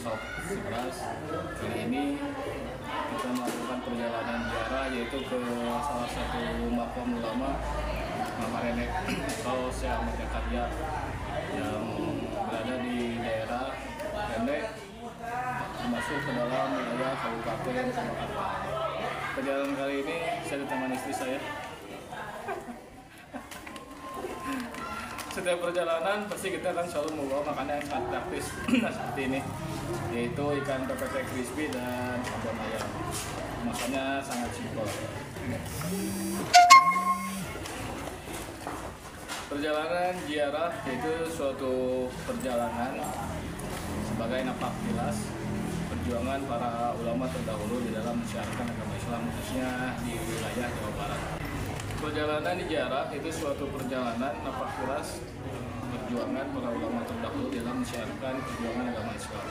Shop 11. Kali ini kita melakukan perjalanan ziarah yaitu ke salah satu makam ulama Mama Rene atau Syekh Ahmad Zakaria yang berada di daerah Rende, termasuk ke dalam wilayah Kabupaten Purwakarta. Perjalanan kali ini saya ditemani istri saya. Setiap perjalanan pasti kita akan selalu membawa makanan yang sangat praktis. Nah, seperti ini, yaitu ikan pepete crispy dan abon ayam. Makannya sangat simpel. Perjalanan ziarah yaitu suatu perjalanan sebagai napak tilas perjuangan para ulama terdahulu di dalam menyiarkan agama Islam, khususnya di wilayah Jawa Barat. Perjalanan ziarah itu suatu perjalanan napak tilas perjuangan para ulama terdahulu dalam menyiarkan perjuangan agama Islam,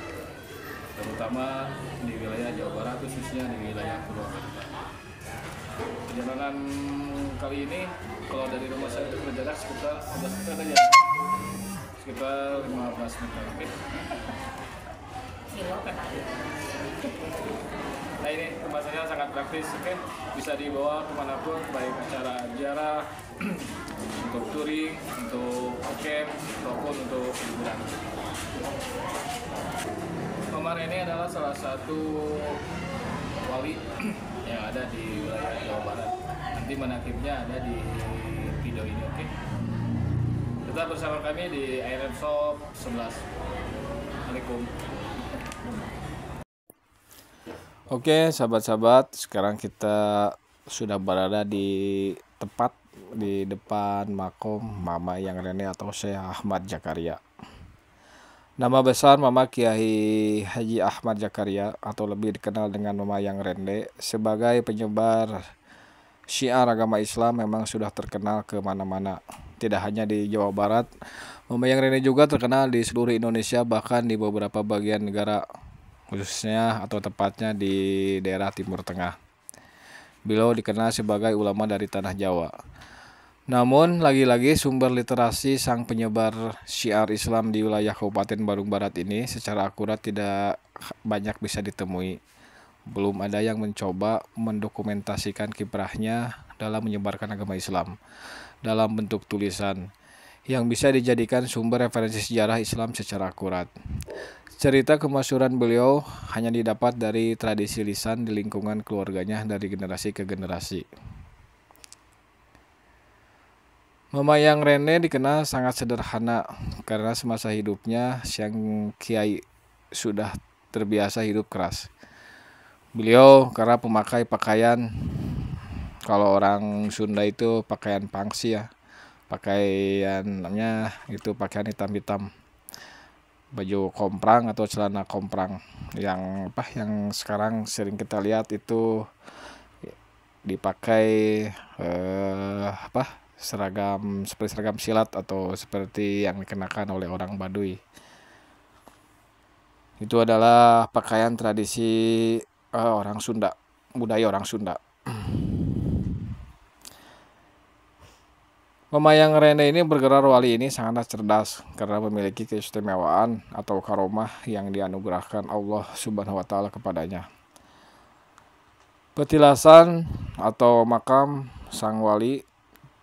terutama di wilayah Jawa Barat, khususnya di wilayah Purwakarta. Perjalanan kali ini kalau dari rumah saya itu berjarak sekitar 15 meter aja, sekitar 15 meter. Okay. Nah, ini kemasannya sangat praktis, okay? Bisa dibawa kemanapun, baik acara ziarah, untuk touring, untuk camp, ataupun untuk liburan. Mama Rene adalah salah satu wali yang ada di wilayah Jawa Barat. Nanti manakibnya ada di video ini, oke? Tetap bersama kami di IRM Shop 11. Assalamualaikum. Oke, sahabat-sahabat, sekarang kita sudah berada di tepat di depan makom Mama Yang Rene atau Syekh Ahmad Zakaria. Nama besar Mama Kiai Haji Ahmad Zakaria atau lebih dikenal dengan Mama Yang Rene sebagai penyebar syiar agama Islam memang sudah terkenal ke mana-mana. Tidak hanya di Jawa Barat, Mama Yang Rene juga terkenal di seluruh Indonesia, bahkan di beberapa bagian negara, khususnya atau tepatnya di daerah Timur Tengah. Beliau dikenal sebagai ulama dari tanah Jawa. Namun, lagi-lagi sumber literasi sang penyebar syiar Islam di wilayah Kabupaten Bandung Barat ini secara akurat tidak banyak bisa ditemui. Belum ada yang mencoba mendokumentasikan kiprahnya dalam menyebarkan agama Islam dalam bentuk tulisan yang bisa dijadikan sumber referensi sejarah Islam secara akurat. Cerita kemasyhuran beliau hanya didapat dari tradisi lisan di lingkungan keluarganya dari generasi ke generasi. Mama Yang Rene dikenal sangat sederhana karena semasa hidupnya sang kiai sudah terbiasa hidup keras. Beliau karena pemakai pakaian, kalau orang Sunda itu pakaian pangsi ya, pakaian namanya itu pakaian hitam-hitam, baju komprang atau celana komprang yang sekarang sering kita lihat itu dipakai seragam seperti seragam silat atau seperti yang dikenakan oleh orang Baduy. Itu adalah pakaian tradisi orang Sunda, budaya orang Sunda. Mama Yang Rene ini bergerak wali ini sangatlah cerdas karena memiliki keistimewaan atau karomah yang dianugerahkan Allah Subhanahu wa taala kepadanya. Petilasan atau makam sang wali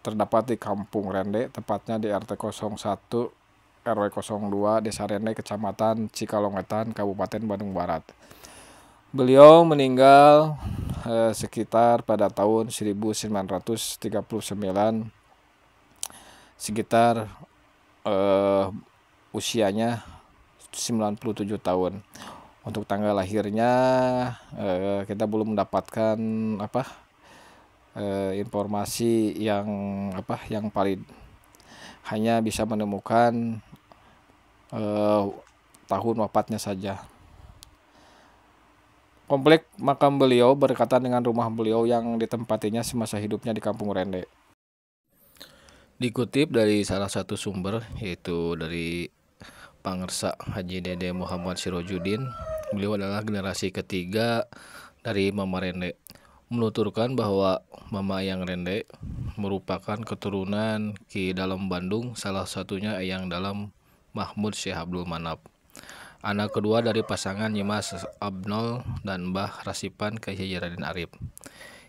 terdapat di Kampung Rende, tepatnya di RT 01 RW 02 Desa Rende, Kecamatan Cikalongetan, Kabupaten Bandung Barat. Beliau meninggal sekitar pada tahun 1939, sekitar usianya 97 tahun. Untuk tanggal lahirnya kita belum mendapatkan informasi yang valid. Hanya bisa menemukan tahun wafatnya saja. Komplek makam beliau berdekatan dengan rumah beliau yang ditempatinya semasa hidupnya di Kampung Rende. Dikutip dari salah satu sumber, yaitu dari Pangersa Haji Dede Muhammad Sirojudin, beliau adalah generasi ketiga dari Mama Rende. Menuturkan bahwa Mama Yang Rende merupakan keturunan Ki Dalam Bandung, salah satunya Eyang Dalam Mahmud Syekh Abdul Manap. anak kedua dari pasangan Nyimas Abnol dan Mbah Rasipan Kyai Raden Arif.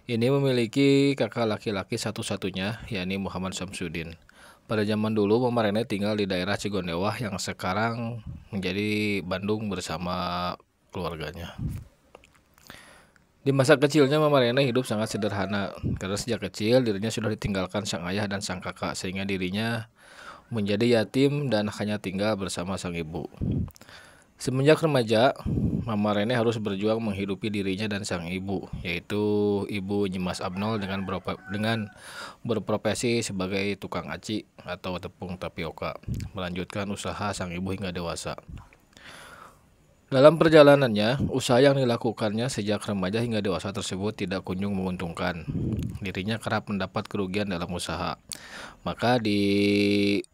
Ini memiliki kakak laki-laki satu-satunya, yakni Muhammad Samsudin. Pada zaman dulu, Mama Rene tinggal di daerah Cigondewah yang sekarang menjadi Bandung bersama keluarganya. Di masa kecilnya, Mama Rene hidup sangat sederhana, karena sejak kecil dirinya sudah ditinggalkan sang ayah dan sang kakak, sehingga dirinya menjadi yatim dan hanya tinggal bersama sang ibu. Semenjak remaja, Mama Rene harus berjuang menghidupi dirinya dan sang ibu, yaitu Ibu Nyimas Abnol dengan berprofesi sebagai tukang aci atau tepung tapioka, melanjutkan usaha sang ibu hingga dewasa. Dalam perjalanannya, usaha yang dilakukannya sejak remaja hingga dewasa tersebut tidak kunjung menguntungkan. Dirinya kerap mendapat kerugian dalam usaha. Maka di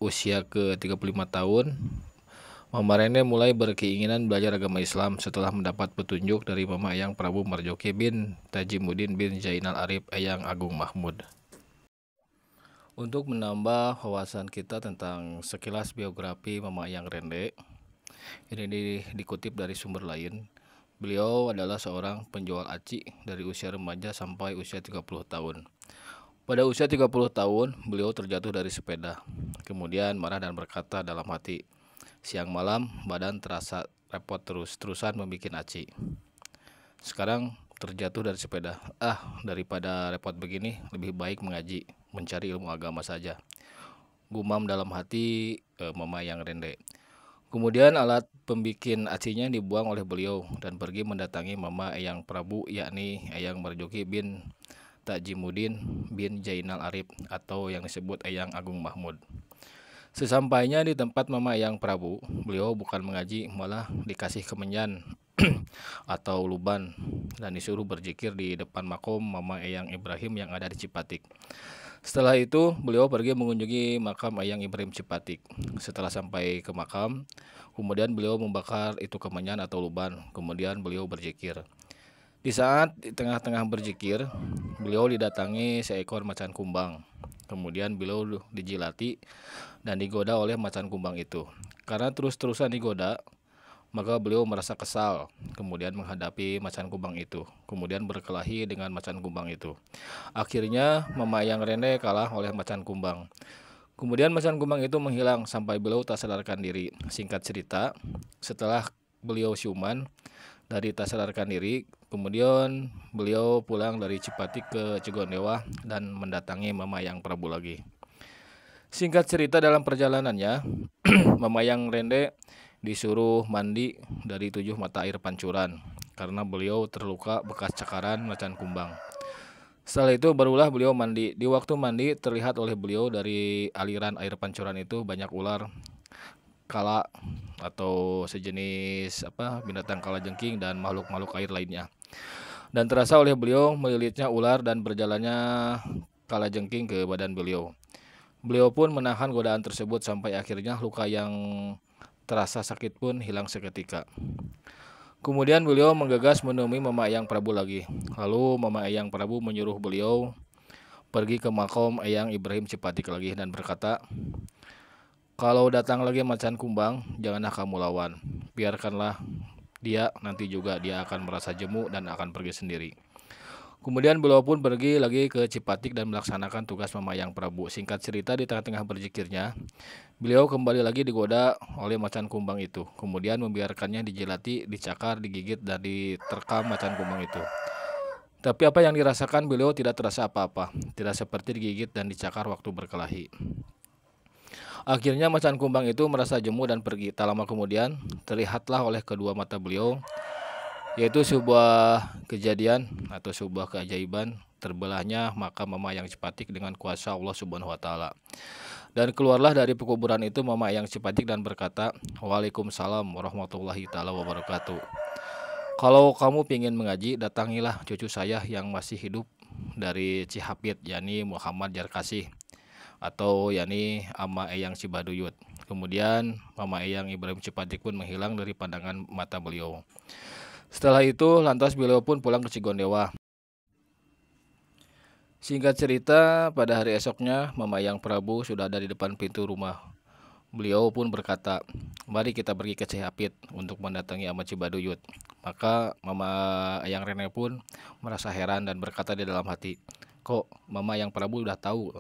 usia ke-35 tahun, Mama Rene mulai berkeinginan belajar agama Islam setelah mendapat petunjuk dari Mama Eyang Prabu Marjoki bin Tajimuddin bin Zainal Arif Eyang Agung Mahmud. Untuk menambah wawasan kita tentang sekilas biografi Mama Eyang Rene, ini dikutip dari sumber lain. Beliau adalah seorang penjual aci dari usia remaja sampai usia 30 tahun. Pada usia 30 tahun, beliau terjatuh dari sepeda. Kemudian marah dan berkata dalam hati, "Siang malam badan terasa repot terus-terusan membuat aci. Sekarang terjatuh dari sepeda. Daripada repot begini, lebih baik mengaji, mencari ilmu agama saja," gumam dalam hati Mama Eyang Rene. Kemudian alat pembikin acinya dibuang oleh beliau dan pergi mendatangi Mama Eyang Prabu, yakni Eyang Marjoki bin Tajimuddin bin Zainal Arif atau yang disebut Eyang Agung Mahmud. Sesampainya di tempat Mama Eyang Prabu, beliau bukan mengaji, malah dikasih kemenyan atau luban dan disuruh berzikir di depan makom Mama Eyang Ibrahim yang ada di Cipatik. Setelah itu, beliau pergi mengunjungi makam Eyang Ibrahim Cipatik. Setelah sampai ke makam, kemudian beliau membakar itu kemenyan atau luban, kemudian beliau berzikir. Di saat di tengah-tengah berzikir, beliau didatangi seekor macan kumbang. Kemudian beliau dijilati dan digoda oleh macan kumbang itu. Karena terus-terusan digoda, maka beliau merasa kesal, kemudian menghadapi macan kumbang itu, kemudian berkelahi dengan macan kumbang itu. Akhirnya Mama Eyang Rene kalah oleh macan kumbang. Kemudian macan kumbang itu menghilang sampai beliau tak sadarkan diri. Singkat cerita, setelah beliau siuman dari tak sadarkan diri, kemudian beliau pulang dari Cipatik ke Cigondewah dan mendatangi Mama Eyang Prabu lagi. Singkat cerita, dalam perjalanannya, Mama Eyang Rene disuruh mandi dari 7 mata air pancuran karena beliau terluka bekas cakaran macan kumbang. Setelah itu barulah beliau mandi. Di waktu mandi terlihat oleh beliau dari aliran air pancuran itu banyak ular, kala atau sejenis binatang kalajengking dan makhluk-makhluk air lainnya. Dan terasa oleh beliau melilitnya ular dan berjalannya kalajengking ke badan beliau. Beliau pun menahan godaan tersebut sampai akhirnya luka yang terasa sakit pun hilang seketika. Kemudian beliau menggagas menemui Mama Eyang Prabu lagi. Lalu Mama Eyang Prabu menyuruh beliau pergi ke makom Eyang Ibrahim Cipatik lagi dan berkata, "Kalau datang lagi macan kumbang, janganlah kamu lawan. Biarkanlah dia, nanti juga dia akan merasa jemu dan akan pergi sendiri." Kemudian beliau pun pergi lagi ke Cipatik dan melaksanakan tugas Mama Eyang Prabu. Singkat cerita, di tengah-tengah berzikirnya, beliau kembali lagi digoda oleh macan kumbang itu. Kemudian membiarkannya dijilati, dicakar, digigit, dan diterkam macan kumbang itu. Tapi apa yang dirasakan beliau tidak terasa apa-apa. Tidak seperti digigit dan dicakar waktu berkelahi. Akhirnya macan kumbang itu merasa jemu dan pergi. Tak lama kemudian, terlihatlah oleh kedua mata beliau, yaitu sebuah kejadian atau sebuah keajaiban, terbelahnya makam Mama Eyang Cipatik dengan kuasa Allah Subhanahu wa Ta'ala. Dan keluarlah dari pekuburan itu Mama Eyang Cipatik dan berkata, "Waalaikumsalam warahmatullahi ta'ala wabarakatuh. Kalau kamu ingin mengaji, datangilah cucu saya yang masih hidup dari Cihapit, yakni Muhammad Jarkasih, atau yakni Ama Eyang Cibaduyut." Kemudian Mama Eyang Ibrahim Cipatik pun menghilang dari pandangan mata beliau. Setelah itu lantas beliau pun pulang ke Cigondewah. Singkat cerita, pada hari esoknya Mama Eyang Prabu sudah ada di depan pintu rumah Beliau pun berkata, "Mari kita pergi ke Cihapit untuk mendatangi Amat Cibaduyut." Maka Mama Ayang Rene pun merasa heran dan berkata di dalam hati, "Kok Mama Ayang Prabu udah tahu?"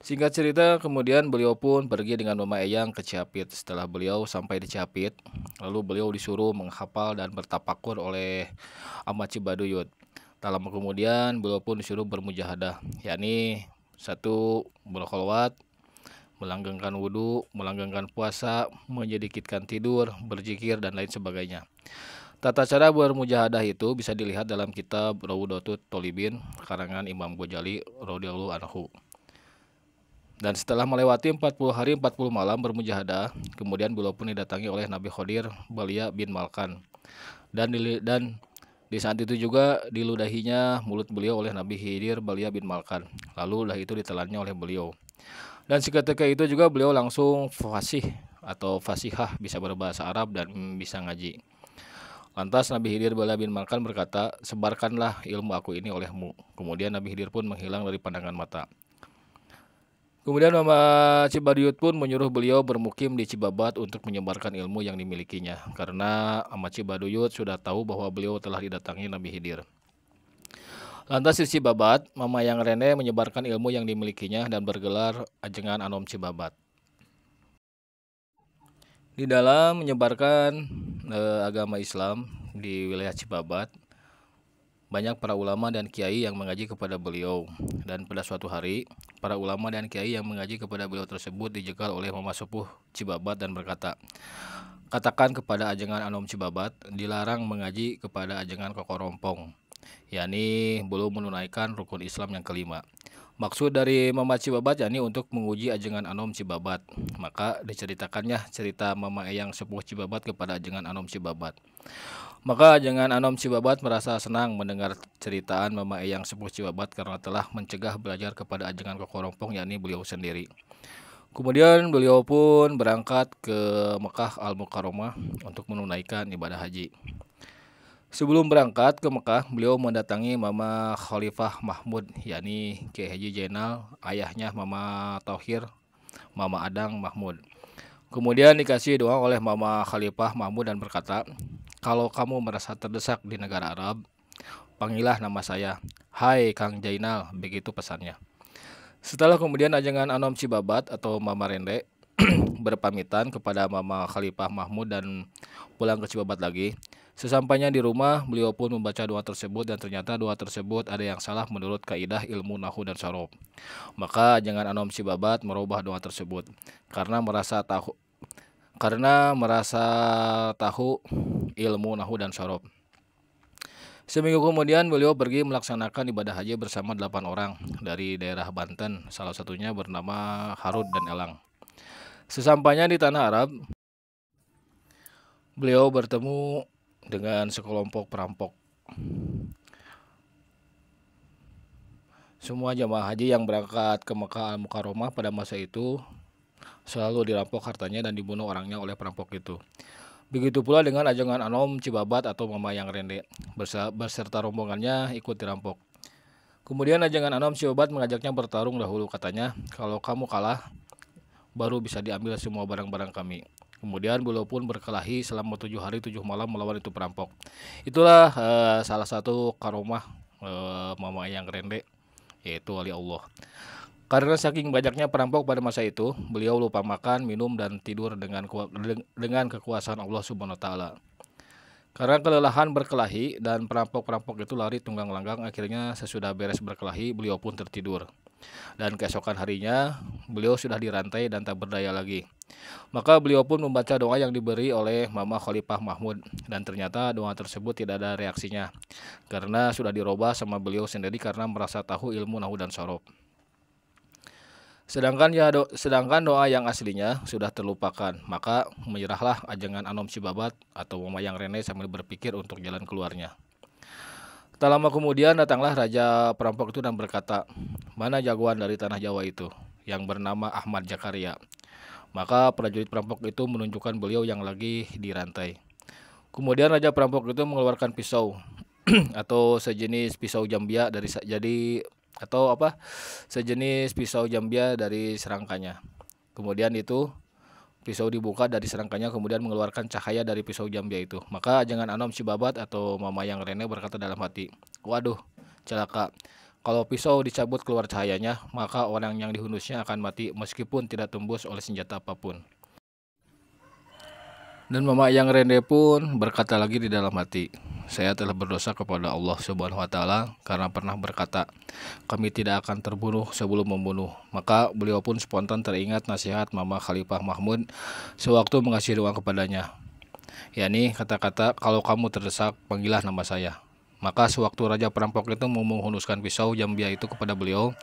Singkat cerita, kemudian beliau pun pergi dengan Mama Eyang ke Cihapit. Setelah beliau sampai di Cihapit, lalu beliau disuruh menghafal dan bertapakur oleh Amat Cibaduyut. Tak lama kemudian, beliau pun disuruh bermujahadah, yakni satu, berkholwat, melanggengkan wudhu, melanggengkan puasa, menyedikitkan tidur, berzikir, dan lain sebagainya. Tata cara bermujahadah itu bisa dilihat dalam kitab Rawdatut Tholibin karangan Imam Ghazali radhiyallahu anhu. Dan setelah melewati 40 hari 40 malam bermujahadah, kemudian beliau pun didatangi oleh Nabi Khidir Balia bin Malkan. Dan di saat itu juga diludahinya mulut beliau oleh Nabi Khidir Balia bin Malkan. Lalu lah itu ditelannya oleh beliau. Dan seketika itu juga beliau langsung fasih atau fasihah, bisa berbahasa Arab dan bisa ngaji. Lantas Nabi Khidir Balia bin Malkan berkata, "Sebarkanlah ilmu aku ini olehmu." Kemudian Nabi Khidir pun menghilang dari pandangan mata. Kemudian Mama Cibaduyut pun menyuruh beliau bermukim di Cibabat untuk menyebarkan ilmu yang dimilikinya, karena Amat Cibaduyut sudah tahu bahwa beliau telah didatangi Nabi Khidir. Lantas di Cibabat, Mama Ayang Rene menyebarkan ilmu yang dimilikinya dan bergelar Ajengan Anom Cibabat. Di dalam menyebarkan agama Islam di wilayah Cibabat, banyak para ulama dan kiai yang mengaji kepada beliau. Dan pada suatu hari, para ulama dan kiai yang mengaji kepada beliau tersebut dijegal oleh Mama Sepuh Cibabat dan berkata, "Katakan kepada Ajengan Anom Cibabat, dilarang mengaji kepada Ajengan Kokorompong, yakni belum menunaikan rukun Islam yang kelima." Maksud dari Mama Cibabat yakni untuk menguji Ajengan Anom Cibabat. Maka diceritakannya cerita Mama Eyang Sepuh Cibabat kepada Ajengan Anom Cibabat. Maka Ajengan Anom Cibabat merasa senang mendengar ceritaan Mama Eyang Sepuh Cibabat karena telah mencegah belajar kepada Ajengan Kokorompong, yakni beliau sendiri. Kemudian beliau pun berangkat ke Mekah Al-Mukarramah untuk menunaikan ibadah haji. Sebelum berangkat ke Mekah, beliau mendatangi Mama Khalifah Mahmud, yakni Kiai Haji Jainal, ayahnya Mama Tauhir, Mama Adang Mahmud. Kemudian dikasih doa oleh Mama Khalifah Mahmud dan berkata, "Kalau kamu merasa terdesak di negara Arab, panggillah nama saya. Hai Kang Jainal," begitu pesannya. Setelah kemudian Ajengan Anom Cibabat atau Mama Rende berpamitan kepada Mama Khalifah Mahmud dan pulang ke Cibabat lagi. Sesampainya di rumah, beliau pun membaca doa tersebut dan ternyata doa tersebut ada yang salah menurut kaidah ilmu nahu dan sorof. Maka Ajengan Anom Cibabat merubah doa tersebut karena merasa tahu ilmu nahu dan sorof. Seminggu kemudian beliau pergi melaksanakan ibadah haji bersama 8 orang dari daerah Banten, salah satunya bernama Harud dan Elang. Sesampainya di tanah Arab, beliau bertemu dengan sekelompok perampok. Semua jamaah haji yang berangkat ke Mekah Al-Mukarramah pada masa itu selalu dirampok hartanya dan dibunuh orangnya oleh perampok itu. Begitu pula dengan Ajengan Anom Cibabat atau Mama Ayang Rende, beserta rombongannya ikut dirampok. Kemudian Ajengan Anom Cibabat mengajaknya bertarung dahulu, katanya, "Kalau kamu kalah, baru bisa diambil semua barang-barang kami." Kemudian beliau pun berkelahi selama 7 hari 7 malam melawan itu perampok. Itulah salah satu karomah Mama Ayang Rende, yaitu wali Allah. Karena saking banyaknya perampok pada masa itu, beliau lupa makan, minum, dan tidur dengan kekuasaan Allah Subhanahu wa Ta'ala. Karena kelelahan berkelahi dan perampok-perampok itu lari tunggang langgang, akhirnya sesudah beres berkelahi, beliau pun tertidur. Dan keesokan harinya, beliau sudah dirantai dan tak berdaya lagi. Maka beliau pun membaca doa yang diberi oleh Mama Khalifah Mahmud, dan ternyata doa tersebut tidak ada reaksinya, karena sudah dirubah sama beliau sendiri karena merasa tahu ilmu nahu dan sorof. Sedangkan doa yang aslinya sudah terlupakan, maka menyerahlah Ajengan Anom Cibabat atau Mama Ayang Rene sambil berpikir untuk jalan keluarnya. Tak lama kemudian datanglah raja perampok itu dan berkata, "Mana jagoan dari tanah Jawa itu yang bernama Ahmad Jakaria?" Maka prajurit perampok itu menunjukkan beliau yang lagi dirantai. Kemudian raja perampok itu mengeluarkan pisau atau sejenis pisau jambia dari atau apa sejenis pisau jambia dari serangkanya. Kemudian itu pisau dibuka dari serangkanya, kemudian mengeluarkan cahaya dari pisau jambia itu. Maka jangan Anom si Babat atau Mama yang Rene berkata dalam hati, waduh, celaka. Kalau pisau dicabut keluar cahayanya, maka orang yang dihunusnya akan mati meskipun tidak tembus oleh senjata apapun. Dan Mama yang Rene pun berkata lagi di dalam hati, saya telah berdosa kepada Allah Subhanahu wa taala karena pernah berkata, kami tidak akan terbunuh sebelum membunuh. Maka beliau pun spontan teringat nasihat Mama Khalifah Mahmud sewaktu mengasih ruang kepadanya. Yakni kata-kata, kalau kamu terdesak, panggillah nama saya. Maka sewaktu raja perampok itu mau menghunuskan pisau jambia itu kepada beliau,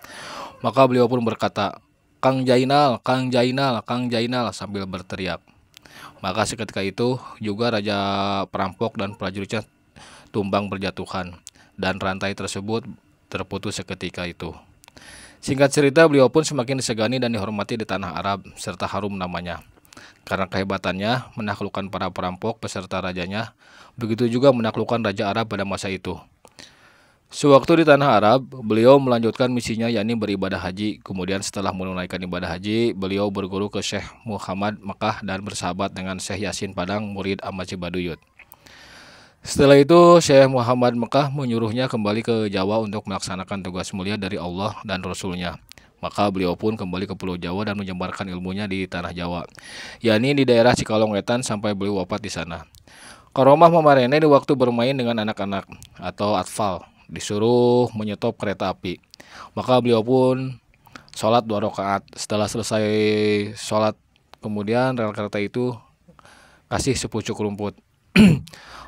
maka beliau pun berkata, Kang Jainal, Kang Jainal, Kang Jainal sambil berteriak. Maka seketika itu juga raja perampok dan prajuritnya tumbang berjatuhan dan rantai tersebut terputus seketika itu. Singkat cerita, beliau pun semakin disegani dan dihormati di tanah Arab serta harum namanya karena kehebatannya menaklukkan para perampok beserta rajanya, begitu juga menaklukkan raja Arab pada masa itu. Sewaktu di tanah Arab, beliau melanjutkan misinya yakni beribadah haji. Kemudian setelah menunaikan ibadah haji, beliau berguru ke Syekh Muhammad Mekah dan bersahabat dengan Syekh Yasin Padang, murid Ahmad Baduyut. Setelah itu, Syekh Muhammad Mekah menyuruhnya kembali ke Jawa untuk melaksanakan tugas mulia dari Allah dan Rasul-Nya. Maka beliau pun kembali ke Pulau Jawa dan menyebarkan ilmunya di tanah Jawa, yakni di daerah Cikalong Wetan sampai beliau wafat di sana. Karomah Mama Rene di waktu bermain dengan anak-anak atau atfal disuruh menyetop kereta api. Maka beliau pun sholat 2 rakaat. Setelah selesai sholat, kemudian rel kereta itu kasih sepucuk rumput.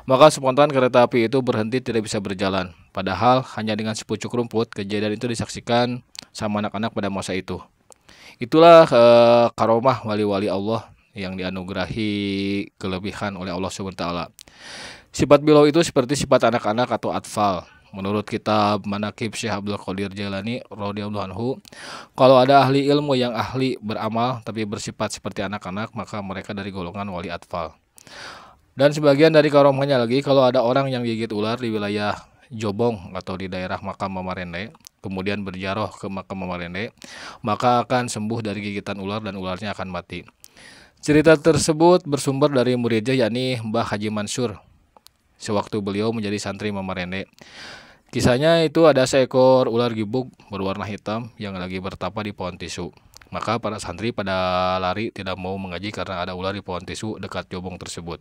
Maka spontan kereta api itu berhenti tidak bisa berjalan. Padahal hanya dengan sepucuk rumput, kejadian itu disaksikan sama anak-anak pada masa itu. Itulah karomah wali-wali Allah yang dianugerahi kelebihan oleh Allah SWT. Sifat beliau itu seperti sifat anak-anak atau atfal. Menurut kitab Manaqib Syekh Abdul Qadir Jailani radhiyallahu anhu, kalau ada ahli ilmu yang ahli beramal tapi bersifat seperti anak-anak, maka mereka dari golongan wali atfal. Dan sebagian dari karomahnya lagi, kalau ada orang yang gigit ular di wilayah Jobong atau di daerah makam Mama Rene, kemudian berziarah ke makam Mama Rene, maka akan sembuh dari gigitan ular dan ularnya akan mati. Cerita tersebut bersumber dari muridnya yakni Mbah Haji Mansur sewaktu beliau menjadi santri Mama Rene. Kisahnya itu ada seekor ular gibug berwarna hitam yang lagi bertapa di pohon tisu. Maka para santri pada lari tidak mau mengaji karena ada ular di pohon tisu dekat jobong tersebut.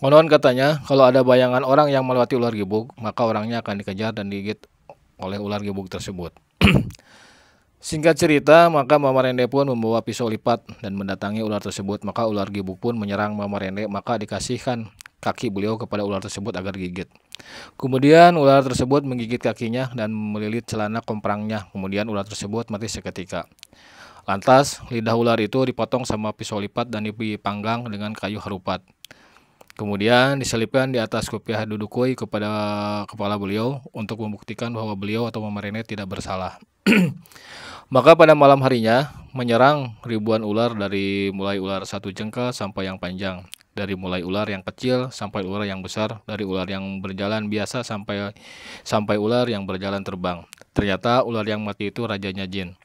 Konon katanya, kalau ada bayangan orang yang melewati ular gibug, maka orangnya akan dikejar dan digigit oleh ular gibug tersebut. Singkat cerita, maka Mama Rene pun membawa pisau lipat dan mendatangi ular tersebut. Maka ular gibug pun menyerang Mama Rene, maka dikasihkan kaki beliau kepada ular tersebut agar gigit. Kemudian ular tersebut menggigit kakinya dan melilit celana komprangnya. Kemudian ular tersebut mati seketika. Lantas, lidah ular itu dipotong sama pisau lipat dan dipanggang dengan kayu harupat. Kemudian diselipkan di atas kopiah dudukui kepada kepala beliau untuk membuktikan bahwa beliau atau Mama Rene tidak bersalah. Maka pada malam harinya menyerang ribuan ular dari mulai ular satu jengkal sampai yang panjang, dari mulai ular yang kecil sampai ular yang besar, dari ular yang berjalan biasa sampai ular yang berjalan terbang. Ternyata ular yang mati itu rajanya jin.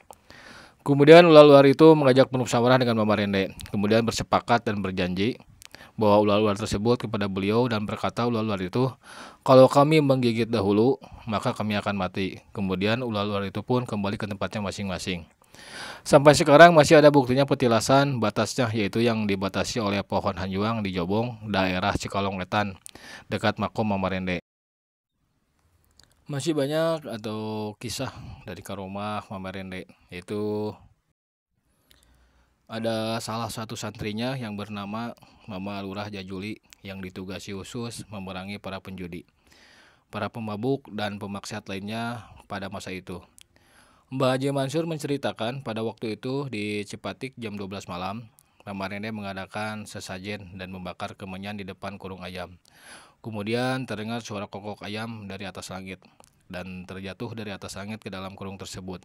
Kemudian ular-ular itu mengajak bermusyawarah dengan Mama Rene, kemudian bersepakat dan berjanji bahwa ular-ular tersebut kepada beliau dan berkata ular-ular itu, kalau kami menggigit dahulu, maka kami akan mati. Kemudian ular-ular itu pun kembali ke tempatnya masing-masing. Sampai sekarang masih ada buktinya petilasan batasnya, yaitu yang dibatasi oleh pohon hanjuang di Jobong, daerah Cikalong Wetan, dekat makom Mama Rene. Masih banyak atau kisah dari karomah Mama Rene, yaitu ada salah satu santrinya yang bernama Mama Lurah Jajuli yang ditugasi khusus memerangi para penjudi, para pemabuk dan pemaksiat lainnya pada masa itu. Mbah Haji Mansur menceritakan pada waktu itu di Cipatik jam 12 malam, Mama Rene mengadakan sesajen dan membakar kemenyan di depan kurung ayam. Kemudian terdengar suara kokok ayam dari atas langit dan terjatuh dari atas langit ke dalam kurung tersebut.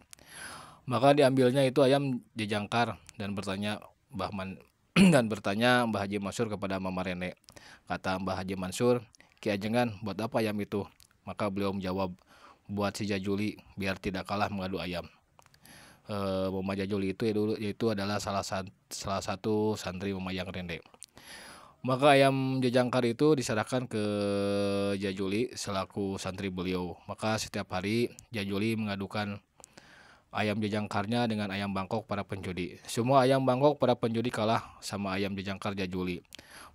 Maka diambilnya itu ayam dijangkar dan bertanya Mbah Haji Mansur kepada Mama Rene. Kata Mbah Haji Mansur, Ki Ajengan, buat apa ayam itu? Maka beliau menjawab, buat si Jajuli biar tidak kalah mengadu ayam. Mama Jajuli itu adalah salah satu santri Mama yang Rende. Maka ayam jajangkar itu diserahkan ke Jajuli selaku santri beliau. Maka setiap hari Jajuli mengadukan ayam jajangkarnya dengan ayam Bangkok para penjudi. Semua ayam Bangkok para penjudi kalah sama ayam jajangkar Jajuli.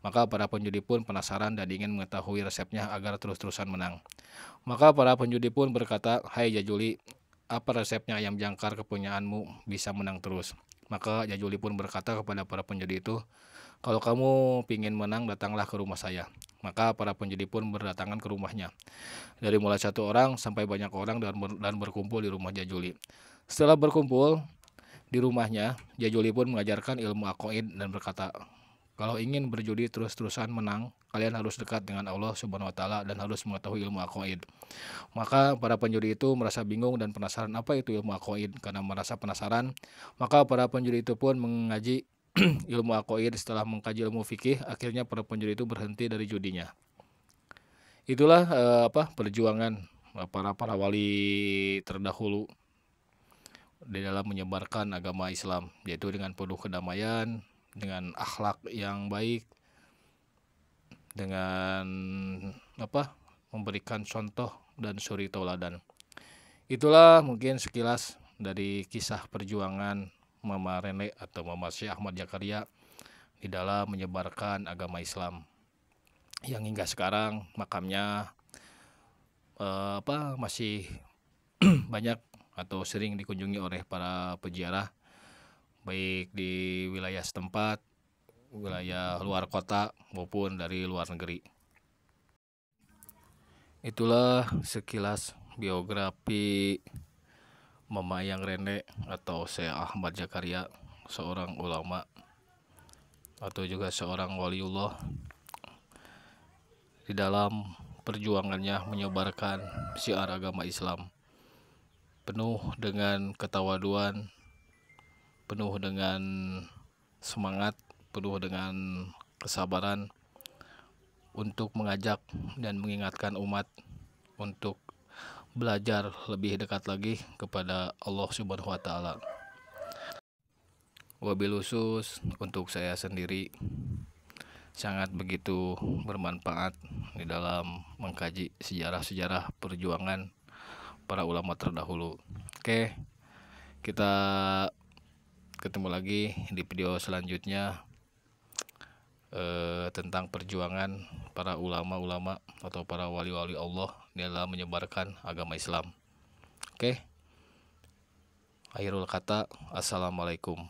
Maka para penjudi pun penasaran dan ingin mengetahui resepnya agar terus-terusan menang. Maka para penjudi pun berkata, "Hai Jajuli, apa resepnya ayam jangkar kepunyaanmu bisa menang terus?" Maka Jajuli pun berkata kepada para penjudi itu, "Kalau kamu pingin menang, datanglah ke rumah saya." Maka para penjudi pun berdatangan ke rumahnya. Dari mulai 1 orang sampai banyak orang dan berkumpul di rumah Jajuli. Setelah berkumpul di rumahnya, Jajuli pun mengajarkan ilmu aqaid dan berkata, "Kalau ingin berjudi terus-terusan menang, kalian harus dekat dengan Allah Subhanahu wa taala dan harus mengetahui ilmu aqaid." Maka para penjudi itu merasa bingung dan penasaran apa itu ilmu aqaid. Karena merasa penasaran, maka para penjudi itu pun mengaji ilmu aqaid. Setelah mengkaji ilmu fikih, akhirnya para penjudi itu berhenti dari judinya. Itulah perjuangan para wali terdahulu di dalam menyebarkan agama Islam, yaitu dengan penuh kedamaian, dengan akhlak yang baik, dengan memberikan contoh dan suri tauladan. Itulah mungkin sekilas dari kisah perjuangan Mama Rene atau Mama Syekh Ahmad Jakaria di dalam menyebarkan agama Islam, yang hingga sekarang makamnya masih banyak atau sering dikunjungi oleh para peziarah, baik di wilayah setempat, wilayah luar kota maupun dari luar negeri. Itulah sekilas biografi Mama Yang Rene atau Syekh Ahmad Jakaria, seorang ulama atau juga seorang waliullah di dalam perjuangannya menyebarkan syiar agama Islam, penuh dengan ketawaduan, penuh dengan semangat, penuh dengan kesabaran untuk mengajak dan mengingatkan umat untuk belajar lebih dekat lagi kepada Allah Subhanahu wa taala. Wabil khusus untuk saya sendiri sangat begitu bermanfaat di dalam mengkaji sejarah-sejarah perjuangan para ulama terdahulu. Oke, kita ketemu lagi di video selanjutnya tentang perjuangan para ulama-ulama atau para wali-wali Allah dalam menyebarkan agama Islam. Oke, akhirul kata, assalamualaikum.